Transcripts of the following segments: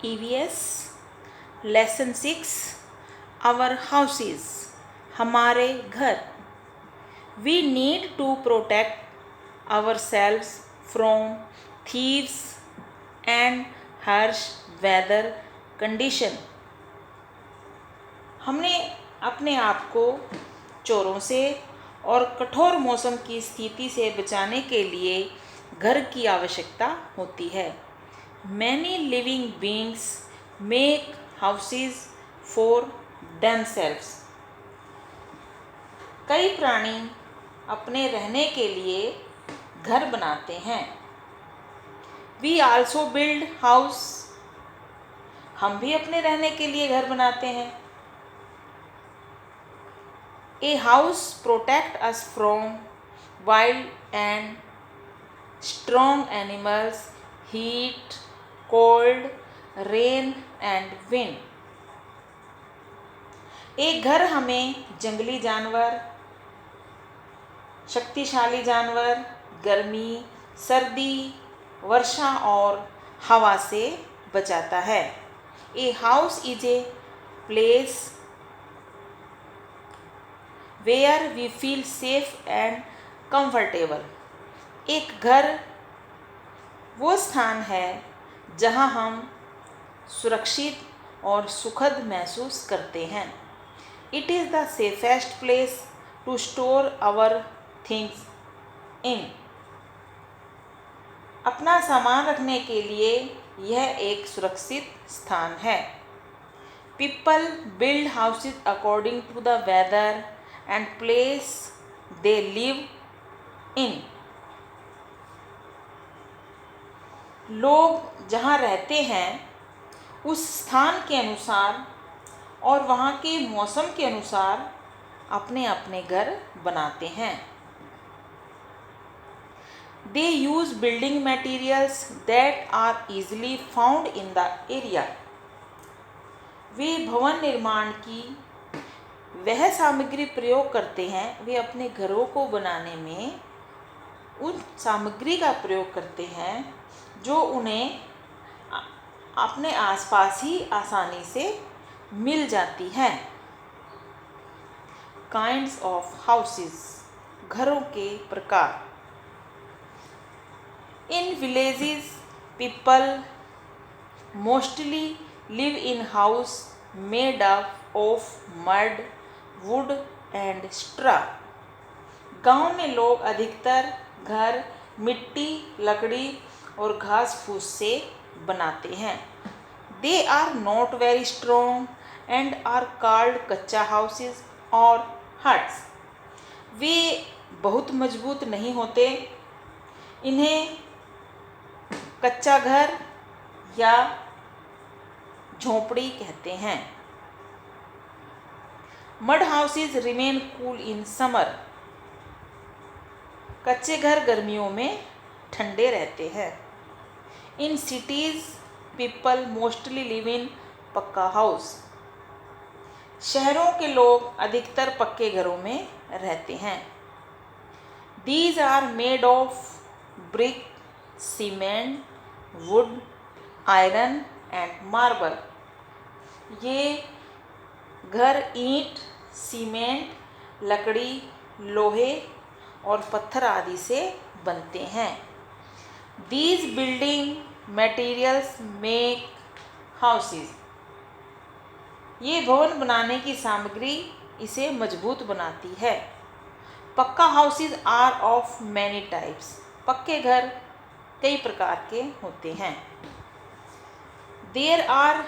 EVS lesson 6 our houses हमारे घर। We need to protect ourselves from thieves and harsh weather condition. हमने अपने आप को चोरों से और कठोर मौसम की स्थिति से बचाने के लिए घर की आवश्यकता होती है। Many living beings make houses for themselves. कई प्राणी अपने रहने के लिए घर बनाते हैं। We also build house. हम भी अपने रहने के लिए घर बनाते हैं। A house protects us from wild and strong animals, heat, cold, rain and wind. एक घर हमें जंगली जानवर, शक्तिशाली जानवर, गर्मी, सर्दी, वर्षा और हवा से बचाता है। A house is a place where we feel safe and comfortable. एक घर वो स्थान है जहाँ हम सुरक्षित और सुखद महसूस करते हैं। It is the safest place to store our things in. अपना सामान रखने के लिए यह एक सुरक्षित स्थान है। People build houses according to the weather and place they live in. लोग जहाँ रहते हैं उस स्थान के अनुसार और वहाँ के मौसम के अनुसार अपने अपने घर बनाते हैं। They use building materials that are easily found in the area. वे भवन निर्माण की वह सामग्री प्रयोग करते हैं। वे अपने घरों को बनाने में उन सामग्री का प्रयोग करते हैं जो उन्हें अपने आसपास ही आसानी से मिल जाती हैं। काइंड्स ऑफ हाउसेस, घरों के प्रकार। In villages people mostly live in house made up of mud, would and straw. गांव में लोग अधिकतर घर मिट्टी, लकड़ी और घास फूस से बनाते हैं। They are not very strong and are called kachcha houses और हट्स। वे बहुत मजबूत नहीं होते। इन्हें कच्चा घर या झोंपड़ी कहते हैं। Mud houses remain cool in summer. कच्चे घर गर्मियों में ठंडे रहते हैं। In cities people mostly live in pucca house. शहरों के लोग अधिकतर पक्के घरों में रहते हैं। These are made of brick, cement, wood, iron and marble. ये घर ईंट, सीमेंट, लकड़ी, लोहे और पत्थर आदि से बनते हैं। These building materials make houses. ये भवन बनाने की सामग्री इसे मजबूत बनाती है। Pucca houses are of many types. पक्के घर कई प्रकार के होते हैं। There are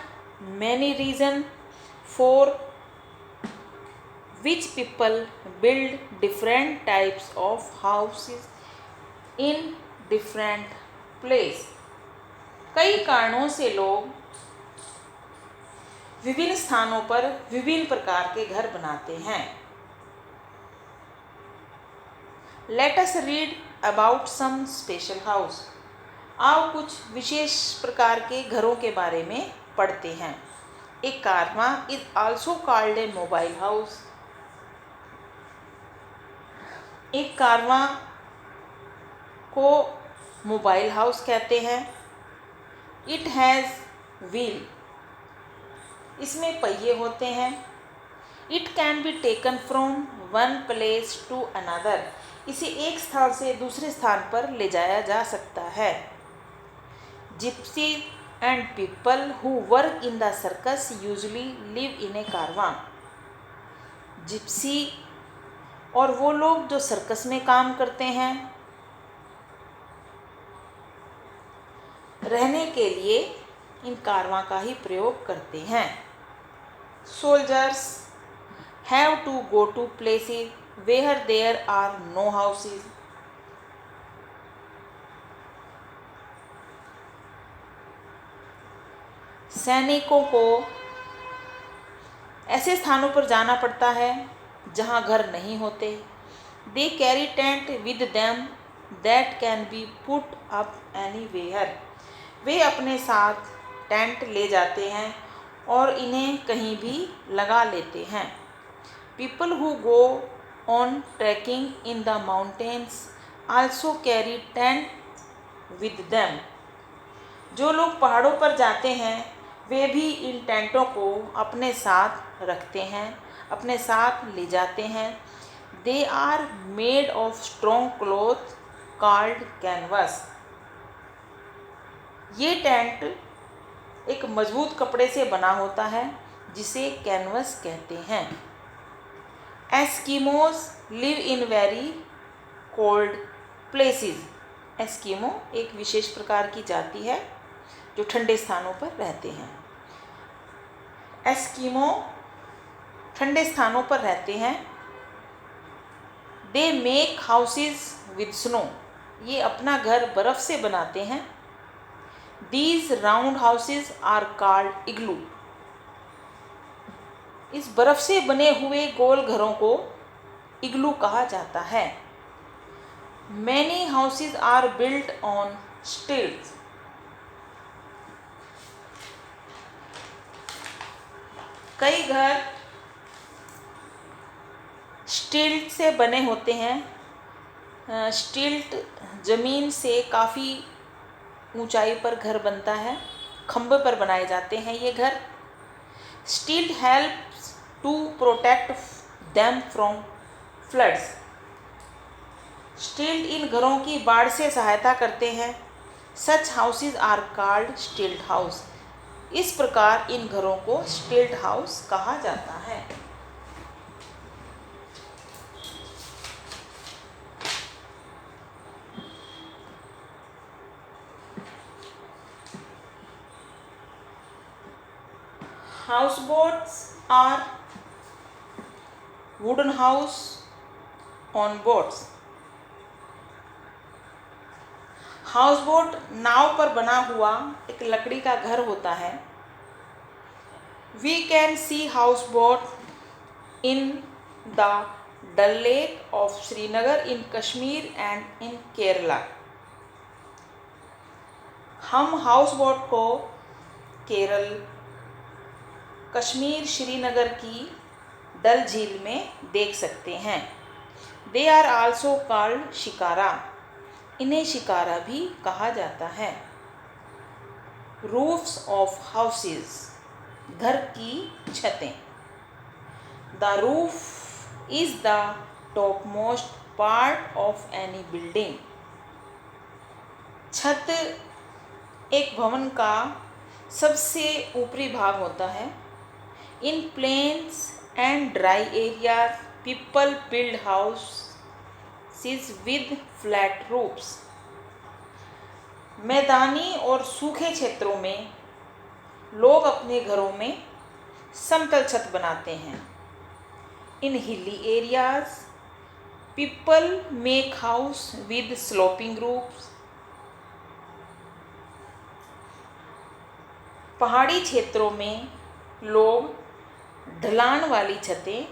many reasons for which people build different types of houses in different place. कई कारणों से लोग विभिन्न स्थानों पर विभिन्न प्रकार के घर बनाते हैं। Let us read about some special house. आओ कुछ विशेष प्रकार के घरों के बारे में पढ़ते हैं। एक कारवां is also called a mobile house. एक कारवां को मोबाइल हाउस कहते हैं। इट हैज़ व्हील, इसमें पहिए होते हैं। It can be taken from one place to another, इसे एक स्थान से दूसरे स्थान पर ले जाया जा सकता है। Gypsy and people who work in the circus usually live in a caravan. Gypsy और वो लोग जो सर्कस में काम करते हैं, रहने के लिए इन कारवां का ही प्रयोग करते हैं। Soldiers have to go to places where there are no houses. सैनिकों को ऐसे स्थानों पर जाना पड़ता है जहां घर नहीं होते। They carry tent with them that can be put up anywhere, वे अपने साथ टेंट ले जाते हैं और इन्हें कहीं भी लगा लेते हैं। People who go on trekking in the mountains also carry tent with them, जो लोग पहाड़ों पर जाते हैं वे भी इन टेंटों को अपने साथ रखते हैं, अपने साथ ले जाते हैं। They are made of strong cloth called canvas, ये टेंट एक मजबूत कपड़े से बना होता है जिसे कैनवस कहते हैं। Eskimos live in very cold places, Eskimo एक विशेष प्रकार की जाति है जो ठंडे स्थानों पर रहते हैं। एस्किमो ठंडे स्थानों पर रहते हैं। They make houses with snow, ये अपना घर बर्फ से बनाते हैं। These round houses are called igloo, इस बर्फ से बने हुए गोल घरों को इग्लू कहा जाता है। Many houses are built on stilts, कई घर स्टिल्ट से बने होते हैं। स्टिल्ट जमीन से काफ़ी ऊंचाई पर घर बनता है, खंभे पर बनाए जाते हैं ये घर। Stilt helps to protect them from floods, stilt इन घरों की बाढ़ से सहायता करते हैं। Such houses are called stilt house, इस प्रकार इन घरों को स्टिल्ट हाउस कहा जाता है। House boats are wooden house on boats, house boat नाव पर बना हुआ एक लकड़ी का घर होता है। We can see house boat in the Dal lake of Srinagar in Kashmir and in Kerala, हम हाउस बोट को केरल, कश्मीर, श्रीनगर की डल झील में देख सकते हैं। They are also called shikara, इन्हें शिकारा भी कहा जाता है। रूफ्स ऑफ हाउसेस, घर की छतें। The roof is the top most part of any building, छत एक भवन का सबसे ऊपरी भाग होता है। In plains and dry areas people build houses with flat roofs, मैदानी और सूखे क्षेत्रों में लोग अपने घरों में समतल छत बनाते हैं। In hilly areas people make house with sloping roofs, पहाड़ी क्षेत्रों में लोग ढलान वाली छतें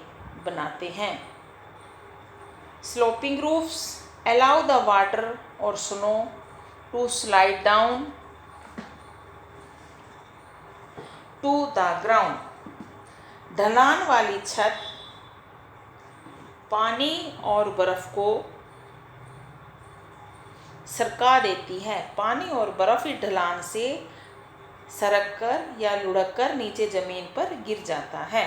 बनाते हैं। Sloping roofs allow the water और snow to slide down to the ground, ढलान वाली छत पानी और बर्फ को सरका देती है। पानी और बर्फ इस ढलान से सरक कर या लुढ़क कर नीचे जमीन पर गिर जाता है।